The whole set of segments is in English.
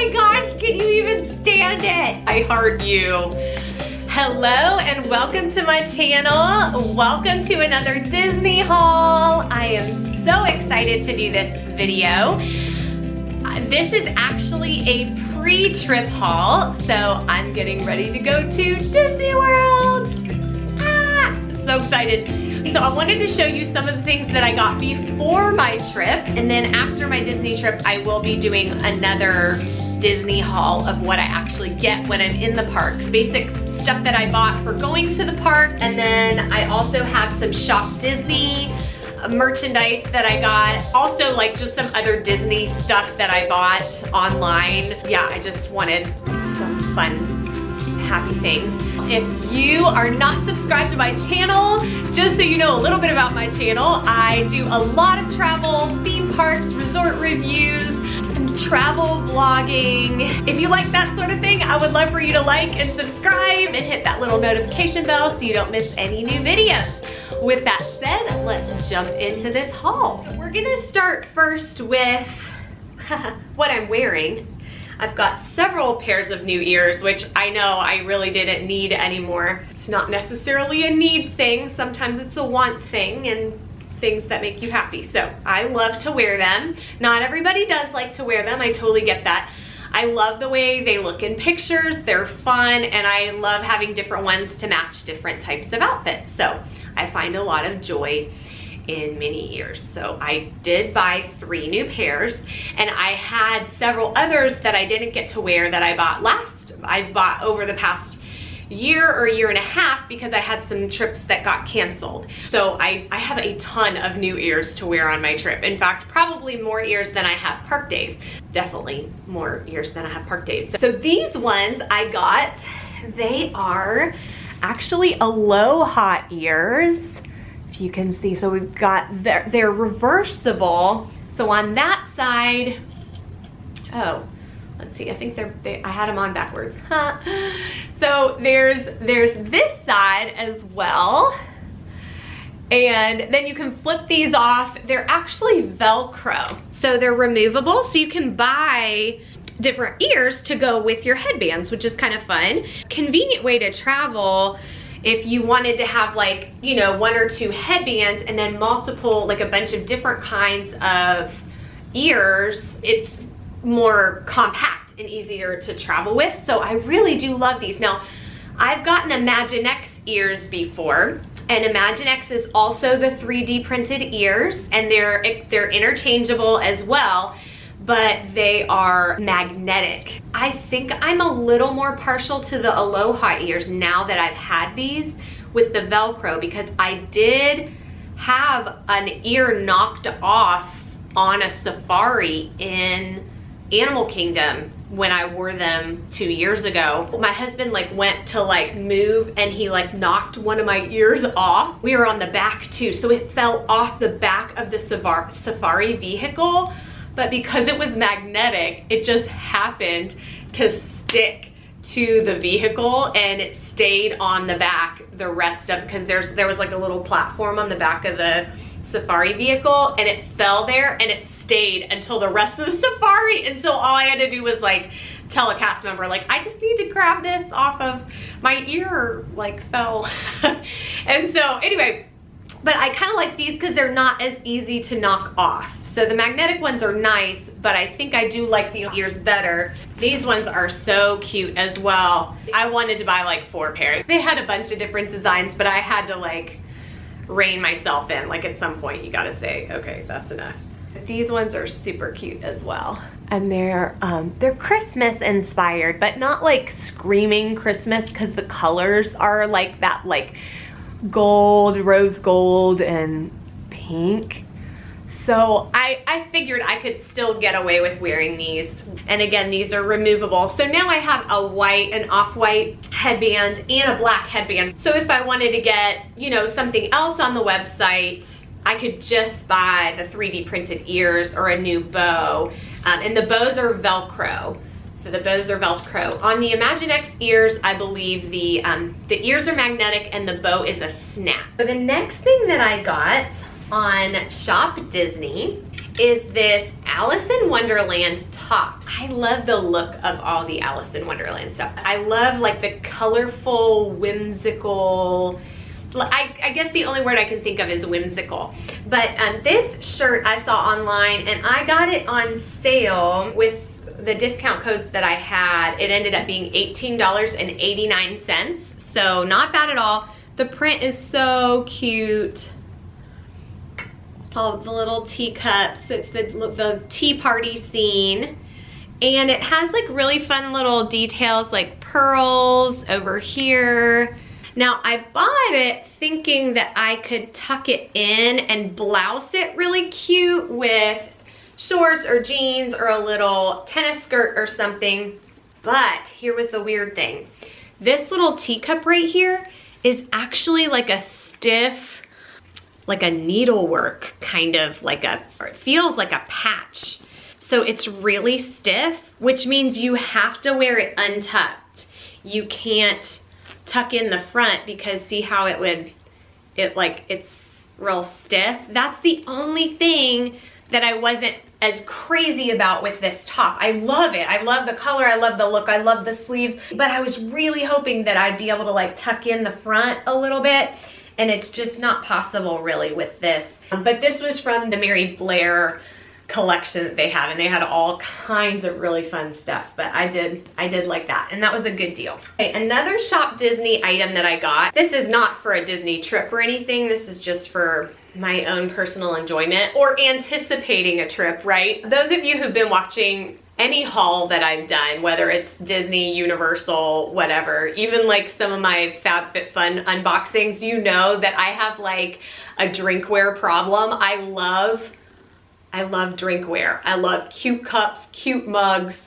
my gosh, can you even stand it? I heard you. Hello and welcome to my channel. Welcome to another Disney haul. I am so excited to do this video. This is actually a pre-trip haul, so I'm getting ready to go to Disney World. So excited. So I wanted to show you some of the things that I got before my trip, and then after my Disney trip, I will be doing another Disney haul of what I actually get when I'm in the parks. Basic stuff that I bought for going to the park, and then I also have some Shop Disney merchandise that I got. Also like just some other Disney stuff that I bought online. Yeah, I just wanted some fun, happy things. If you are not subscribed to my channel, just so you know a little bit about my channel, I do a lot of travel, theme parks, resort reviews, and travel vlogging. If you like that sort of thing, I would love for you to like and subscribe and hit that little notification bell so you don't miss any new videos. With that said, let's jump into this haul. We're gonna start first with what I'm wearing. I've got several pairs of new ears, which I know I really didn't need anymore. It's not necessarily a need thing. Sometimes it's a want thing and things that make you happy. So I love to wear them. Not everybody does like to wear them. I totally get that. I love the way they look in pictures. They're fun, and I love having different ones to match different types of outfits. So I find a lot of joy in mini ears. So I did buy 3 new pairs, and I had several others that I didn't get to wear that I bought over the past year or year and a half because I had some trips that got canceled. So I have a ton of new ears to wear on my trip. In fact, probably more ears than I have park days. Definitely more ears than I have park days. So these ones I got, they are actually Aloha ears. If you can see, so we've got, they're reversible. So on that side, oh, let's see, I think I had them on backwards. Huh. So there's this side as well. And then you can flip these off. They're actually Velcro. So they're removable, so you can buy different ears to go with your headbands, which is kind of fun. Convenient way to travel if you wanted to have, like, you know, 1 or 2 headbands and then multiple, like a bunch of different kinds of ears. It's more compact and easier to travel with. So I really do love these. Now, I've gotten Imaginext ears before, and Imaginext is also the 3D printed ears, and they're interchangeable as well, but they are magnetic. I think I'm a little more partial to the Aloha ears now that I've had these with the Velcro, because I did have an ear knocked off on a safari in Animal Kingdom when I wore them 2 years ago. My husband like went to like move, and he like knocked one of my ears off. We were on the back too, so it fell off the back of the safari vehicle. But because it was magnetic, it just happened to stick to the vehicle, and it stayed on the back the rest of, because there was like a little platform on the back of the safari vehicle, and it fell there and it stayed until the rest of the safari. And so all I had to do was like tell a cast member, like, I just need to grab this off of my ear, like fell. And so anyway, but I kind of like these because they're not as easy to knock off. So the magnetic ones are nice, but I think I do like the ears better. These ones are so cute as well. I wanted to buy like 4 pairs. They had a bunch of different designs, but I had to like rein myself in. Like at some point you gotta say, okay, that's enough. But these ones are super cute as well. And they're Christmas inspired, but not like screaming Christmas, because the colors are like that, like gold, rose gold, and pink. So I figured I could still get away with wearing these. And again, these are removable. So now I have a white, an off-white headband and a black headband. So if I wanted to get, you know, something else on the website, I could just buy the 3D printed ears or a new bow. And the bows are Velcro. So the bows are Velcro. On the Imaginext ears, I believe the ears are magnetic and the bow is a snap. So the next thing that I got on Shop Disney is this Alice in Wonderland tops. I love the look of all the Alice in Wonderland stuff. I love like the colorful, whimsical, I guess the only word I can think of is whimsical. But this shirt I saw online and I got it on sale with the discount codes that I had. It ended up being $18.89. So not bad at all. The print is so cute. All the little teacups. It's the tea party scene. And it has like really fun little details like pearls over here. Now I bought it thinking that I could tuck it in and blouse it really cute with shorts or jeans or a little tennis skirt or something. But here was the weird thing. This little teacup right here is actually like a stiff, like a needlework kind of like or it feels like a patch. So it's really stiff, which means you have to wear it untucked. You can't tuck in the front because see how it's real stiff. That's the only thing that I wasn't as crazy about with this top. I love it. I love the color. I love the look. I love the sleeves. But I was really hoping that I'd be able to like tuck in the front a little bit. And it's just not possible really with this. But this was from the Mary Blair collection that they have, and they had all kinds of really fun stuff. But I did like that, and that was a good deal. Okay, another Shop Disney item that I got. This is not for a Disney trip or anything. This is just for my own personal enjoyment or anticipating a trip, right? Those of you who've been watching any haul that I've done, whether it's Disney, Universal, whatever, even like some of my FabFitFun unboxings, you know that I have like a drinkware problem. I love drinkware. I love cute cups, cute mugs.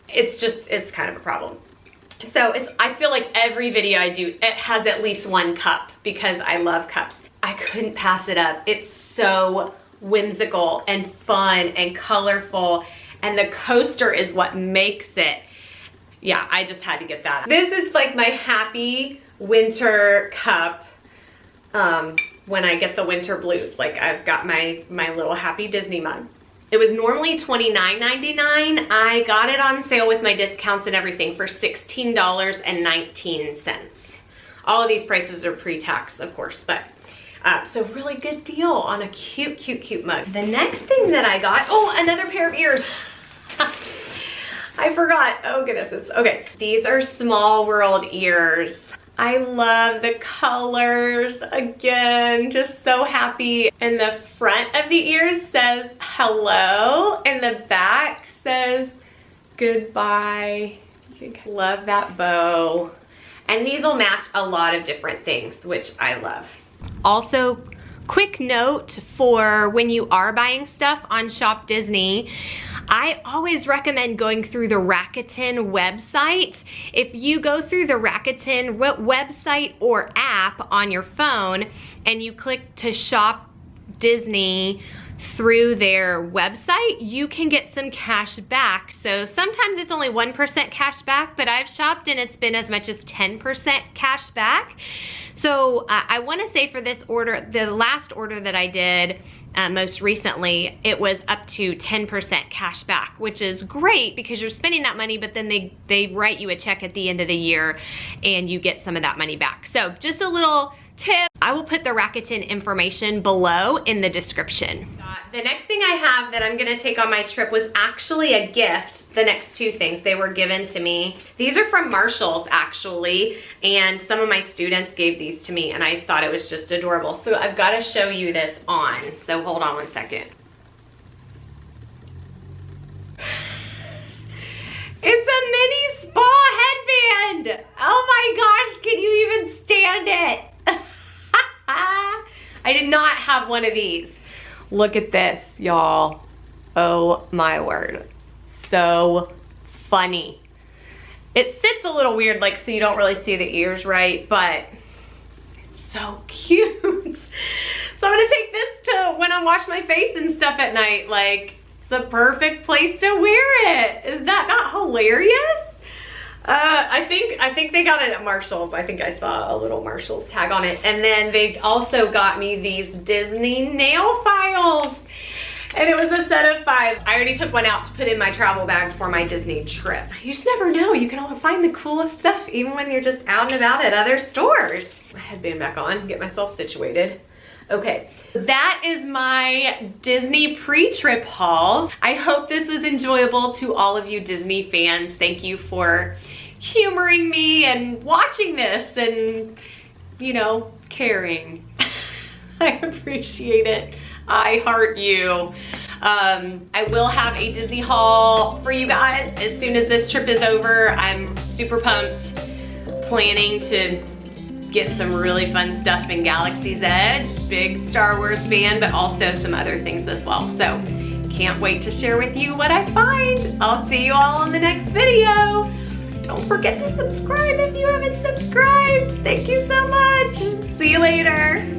It's kind of a problem. So I feel like every video I do, it has at least one cup because I love cups. I couldn't pass it up. It's so whimsical and fun and colorful, and the coaster is what makes it. Yeah, I just had to get that. This is like my happy winter cup. When I get the winter blues, like I've got my little happy Disney mug. It was normally $29.99. I got it on sale with my discounts and everything for $16.19. All of these prices are pre-tax, of course, but so really good deal on a cute, cute, cute mug. The next thing that I got, oh, another pair of ears. I forgot, oh goodness, okay. These are Small World ears. I love the colors, again, just so happy. And the front of the ears says hello, and the back says goodbye. Love that bow. And these will match a lot of different things, which I love. Also, quick note for when you are buying stuff on Shop Disney, I always recommend going through the Rakuten website. If you go through the Rakuten website or app on your phone and you click to Shop Disney through their website, you can get some cash back. So sometimes it's only 1% cash back, but I've shopped and it's been as much as 10% cash back. So I wanna say for this order, the last order that I did most recently, it was up to 10% cash back, which is great because you're spending that money, but then they write you a check at the end of the year and you get some of that money back. So just a little tip. I will put the Rakuten information below in the description. The next thing I have that I'm gonna take on my trip was actually a gift. The next two things, they were given to me. These are from Marshall's actually, and some of my students gave these to me and I thought it was just adorable. So I've gotta show you this on, so hold on one second. It's a mini spa headband! Oh my gosh, can you even stand it? I did not have one of these. Look at this, y'all. Oh my word. So funny. It sits a little weird, like, so you don't really see the ears right, but it's so cute. So I'm gonna take this to when I wash my face and stuff at night. Like, it's the perfect place to wear it. Is that not hilarious? I think they got it at Marshall's. I think I saw a little Marshall's tag on it. And then they also got me these Disney nail files. And it was a set of 5. I already took one out to put in my travel bag for my Disney trip. You just never know. You can find the coolest stuff even when you're just out and about at other stores. My headband back on, get myself situated. Okay, that is my Disney pre-trip hauls. I hope this was enjoyable to all of you Disney fans. Thank you for humoring me and watching this and, you know, caring. I appreciate it. I heart you. I will have a Disney haul for you guys as soon as this trip is over. I'm super pumped, planning to get some really fun stuff in Galaxy's Edge. Big Star Wars fan, but also some other things as well. So can't wait to share with you what I find. I'll see you all in the next video. Don't forget to subscribe if you haven't subscribed. Thank you so much. See you later.